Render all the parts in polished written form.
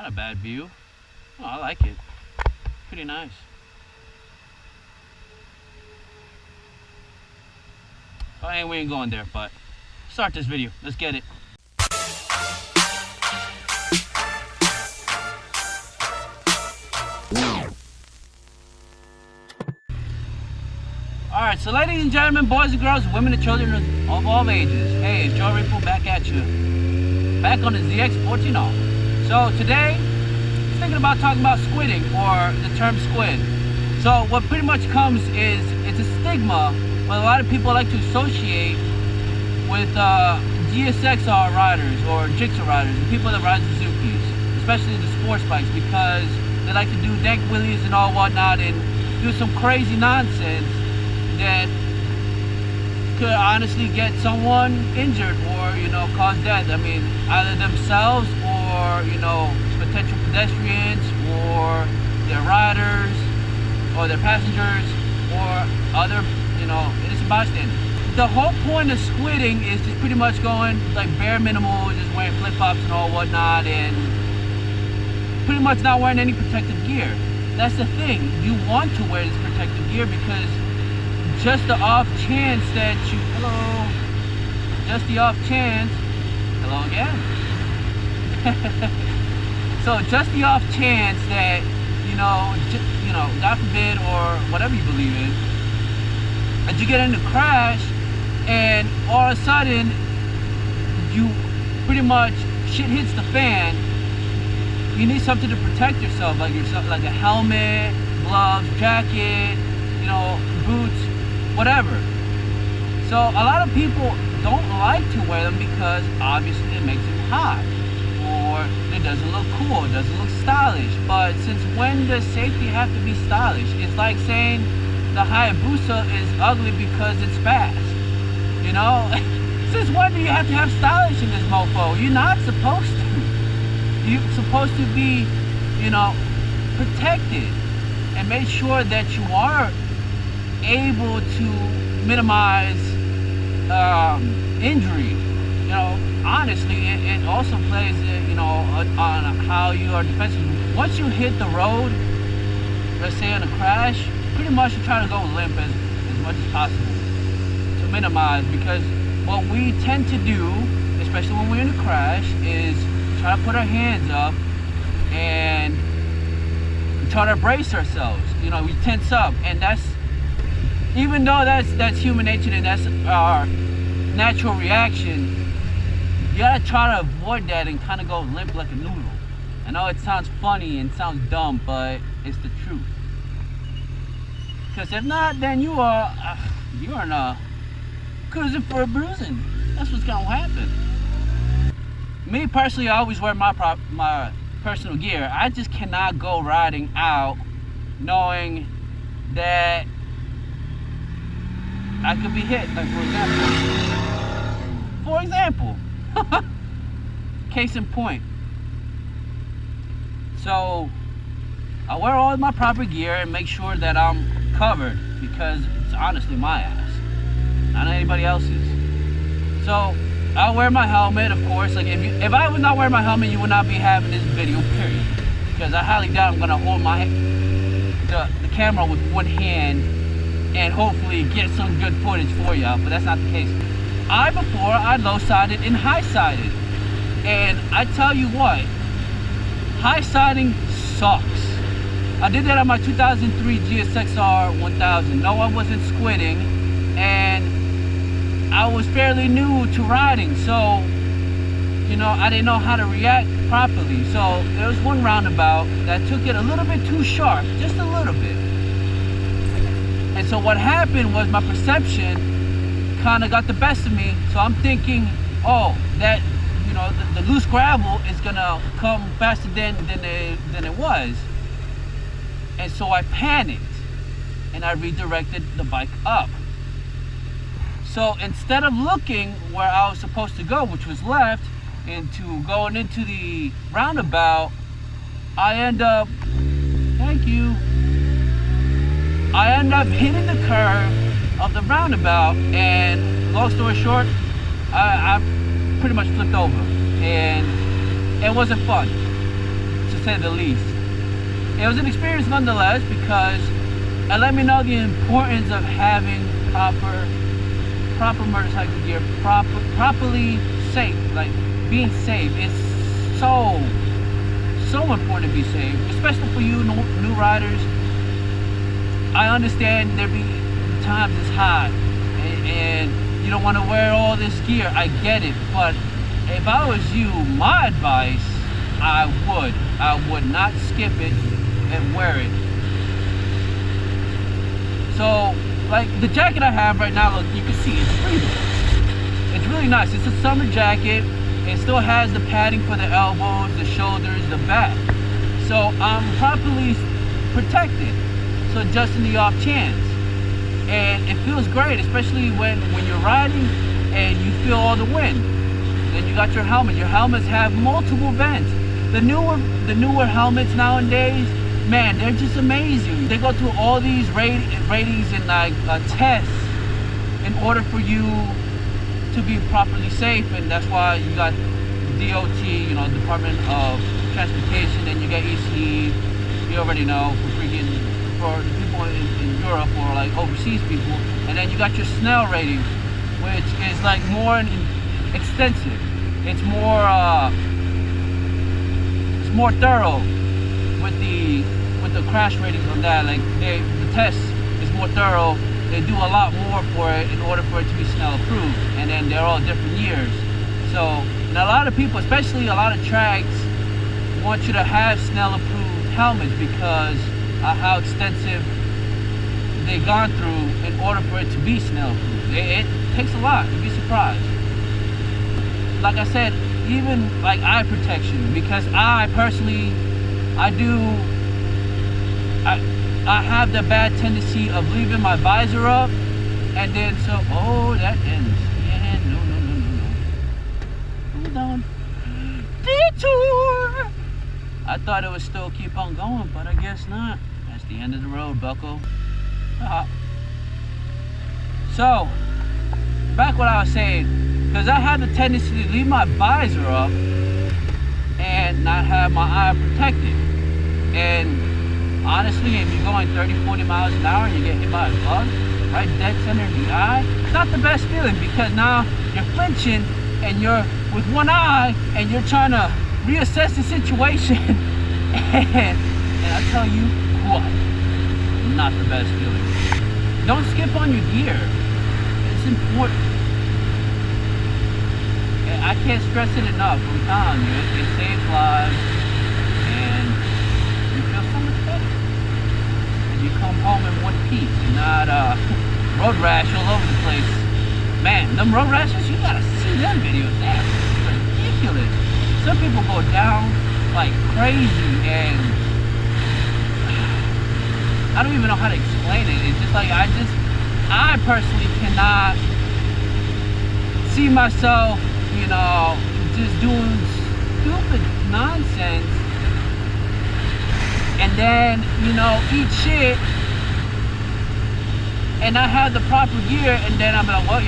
Not a bad view. Oh, I like it. Pretty nice. Oh, and we ain't going there, but start this video. Let's get it. Alright, so ladies and gentlemen, boys and girls, women and children of all ages. Hey, it's Joe Repo back at you. Back on the ZX14R. So today, I'm thinking about talking about squidding, or the term squid. So what pretty much comes is, it's a stigma what a lot of people like to associate with GSXR riders or Jigsaw riders, and people that ride Suzukis, especially the sports bikes, because they like to do dank wheelies and all whatnot and do some crazy nonsense that could honestly get someone injured or, you know, cause death. I mean, either themselves or, you know, potential pedestrians or their riders or their passengers or other, you know, innocent bystanders. The whole point of squidding is just pretty much going like bare minimal, just wearing flip-flops and all whatnot, and pretty much not wearing any protective gear. That's the thing. You want to wear this protective gear because just the off chance that you, just the off chance, hello again. So just the off chance that, you know, God forbid, or whatever you believe in, that you get in a crash and all of a sudden you pretty much, shit hits the fan. You need something to protect yourself, like a helmet, gloves, jacket, you know, boots, whatever. So a lot of people don't like to wear them because obviously it makes them hot, or it doesn't look cool, it doesn't look stylish. But since when does safety have to be stylish? It's like saying the Hayabusa is ugly because it's fast, you know? Since when do you have to have stylish in this mofo? You're not supposed to. You're supposed to be, you know, protected and make sure that you are able to minimize injury. You know, honestly, it also plays, you know, on how you are defensive. Once you hit the road, let's say in a crash, pretty much you try to go limp as much as possible to minimize, because what we tend to do, especially when we're in a crash, is try to put our hands up and try to brace ourselves. You know, we tense up, and that's, even though that's human nature and that's our natural reaction, you gotta try to avoid that and kind of go limp like a noodle. I know it sounds funny and sounds dumb, but it's the truth. Because if not, then you are cruising for a bruising. That's what's gonna happen. Me personally, I always wear my personal gear. I just cannot go riding out knowing that I could be hit. Like for example, case in point. So I wear all of my proper gear and make sure that I'm covered, because it's honestly my ass, not anybody else's. So I'll wear my helmet, of course. Like if I was not wearing my helmet, you would not be having this video, period. Because I highly doubt I'm gonna hold the camera with one hand and hopefully get some good footage for y'all, but that's not the case. Before I low-sided and high-sided, and I tell you what, high-siding sucks. I did that on my 2003 GSXR 1000. No, I wasn't squidding, and I was fairly new to riding, so, you know, I didn't know how to react properly. So there was one roundabout that took it a little bit too sharp, just a little bit. And so what happened was my perception kind of got the best of me. So I'm thinking, oh, that, you know, the loose gravel is gonna come faster than it was. And so I panicked and I redirected the bike up. So instead of looking where I was supposed to go, which was left, into going into the roundabout, I end up, thank you, I end up hitting the curve of the roundabout, and long story short, I pretty much flipped over, and it wasn't fun. To say the least. It was an experience nonetheless because it let me know the importance of having proper motorcycle gear, properly safe. Like being safe is so important to be safe, especially for you new riders. I understand there be times it's hot and you don't want to wear all this gear. I get it, but if I was you, my advice, I would not skip it and wear it. So, like the jacket I have right now, look, you can see it's breathable. It's really nice. It's a summer jacket. It still has the padding for the elbows, the shoulders, the back. So I'm properly protected. So just in the off chance. And it feels great, especially when you're riding and you feel all the wind. Then you got your helmet. Your helmets have multiple vents. The newer helmets nowadays, man, they're just amazing. They go through all these ratings and like tests in order for you to be properly safe, and that's why you got DOT, you know, Department of Transportation, and you got EC, you already know, for the people in Europe or like overseas people, and then you got your Snell rating, which is like more extensive. It's more thorough with the crash ratings on that. Like the test is more thorough. They do a lot more for it in order for it to be Snell approved, and then they're all different years. So, and a lot of people, especially a lot of tracks, want you to have Snell approved helmets because of how extensive they've gone through in order for it to be Snell approved. It takes a lot. You'd be surprised. Like I said, even like eye protection, because I personally, I have the bad tendency of leaving my visor up, and then that ends. Yeah, no. Hold on. Detour! I thought it would still keep on going, but I guess not. That's the end of the road, bucko. So, back what I was saying, because I have the tendency to leave my visor up and not have my eye protected. And honestly, if you're going 30-40 miles an hour and you get hit by a bug right dead center in the eye, it's not the best feeling, because now you're flinching and you're with one eye and you're trying to reassess the situation. and I tell you what, not the best feeling. Don't skip on your gear. It's important. And I can't stress it enough. I'm telling you, it saves lives, and you feel so much better. And you come home in one piece and not road rash all over the place. Man, them road rashes, you gotta see them videos. They're ridiculous. Some people go down like crazy, and I don't even know how to explain it. It's just like I personally cannot see myself, you know, just doing stupid nonsense and then, you know, eat shit and not have the proper gear, and then I'm like, well,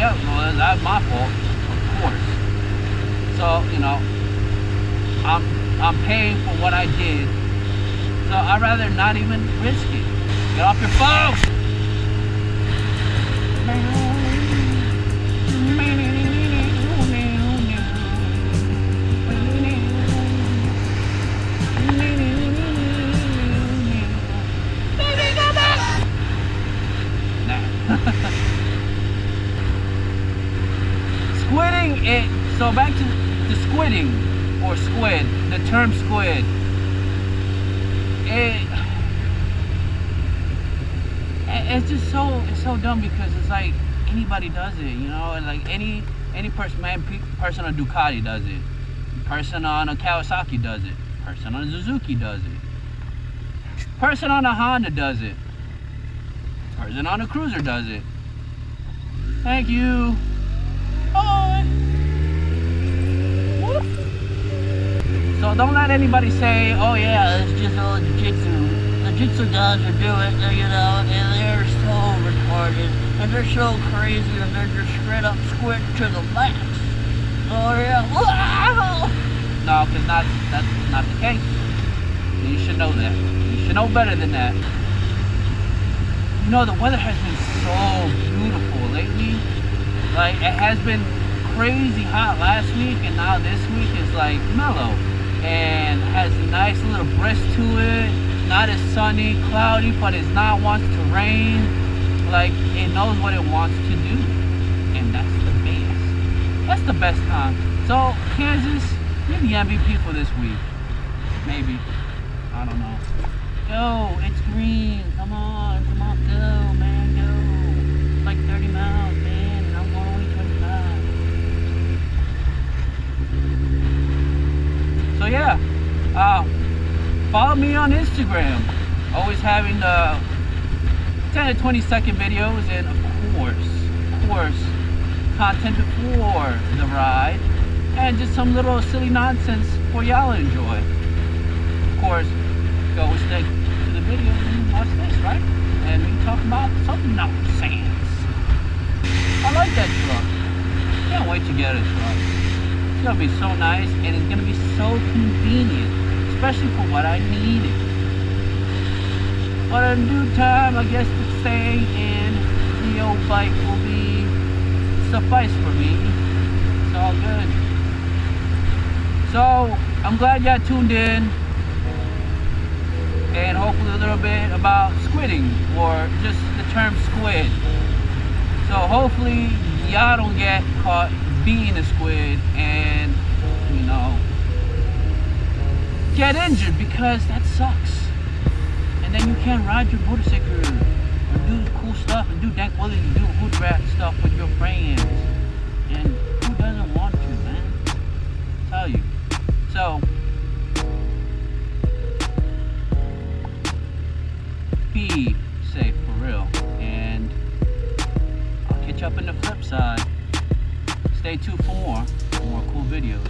that's my fault, of course. So, you know, I'm paying for what I did, so I'd rather not even risk it. Get off your phone! Squidding it. So back to the squidding or squid. The term squid. It's just so dumb, because it's like anybody does it, you know, and like any person, person on a Ducati does it, person on a Kawasaki does it, person on a Suzuki does it, person on a Honda does it, person on a Cruiser does it. Thank you. Bye. Whoop. So don't let anybody say, oh yeah, it's just all jiu-jitsu. The jiu-jitsu guys are doing it, you know, and they're so retarded, and they're so crazy, and they're just straight up squid to the max. Oh yeah, wow! No, because that's not the case. You should know that. You should know better than that. You know, the weather has been so beautiful lately. Like, it has been crazy hot last week, and now this week is like mellow and has a nice little brisk to it. Not as sunny, cloudy, but it's not wants to rain. Like, it knows what it wants to do, and that's the best. That's the best time. So Kansas, you're the MVP for this week. Maybe. I don't know. Go, it's green. Come on, go, man, go. It's like 30 miles, man, and I'm going only 25. So yeah, follow me on Instagram. Always having the 10 to 20 second videos, and of course, content before the ride, and just some little silly nonsense for y'all to enjoy. Of course, go stick to the video and watch this, right? And we talk about some nonsense. I like that truck. Can't wait to get a truck. It's gonna be so nice, and it's gonna be so convenient, especially for what I need it. But in due time, I guess the stay in the old bike will be suffice for me. It's all good. So I'm glad y'all tuned in, and hopefully a little bit about squidding, or just the term squid. So hopefully y'all don't get caught being a squid and, you know, get injured, because that sucks. And then you can't ride your motorcycle or do cool stuff and do dank willy and do hood rat stuff with your friends. And who doesn't want to, man? I tell you. So be safe for real, and I'll catch up in the flip side. Stay tuned for more cool videos.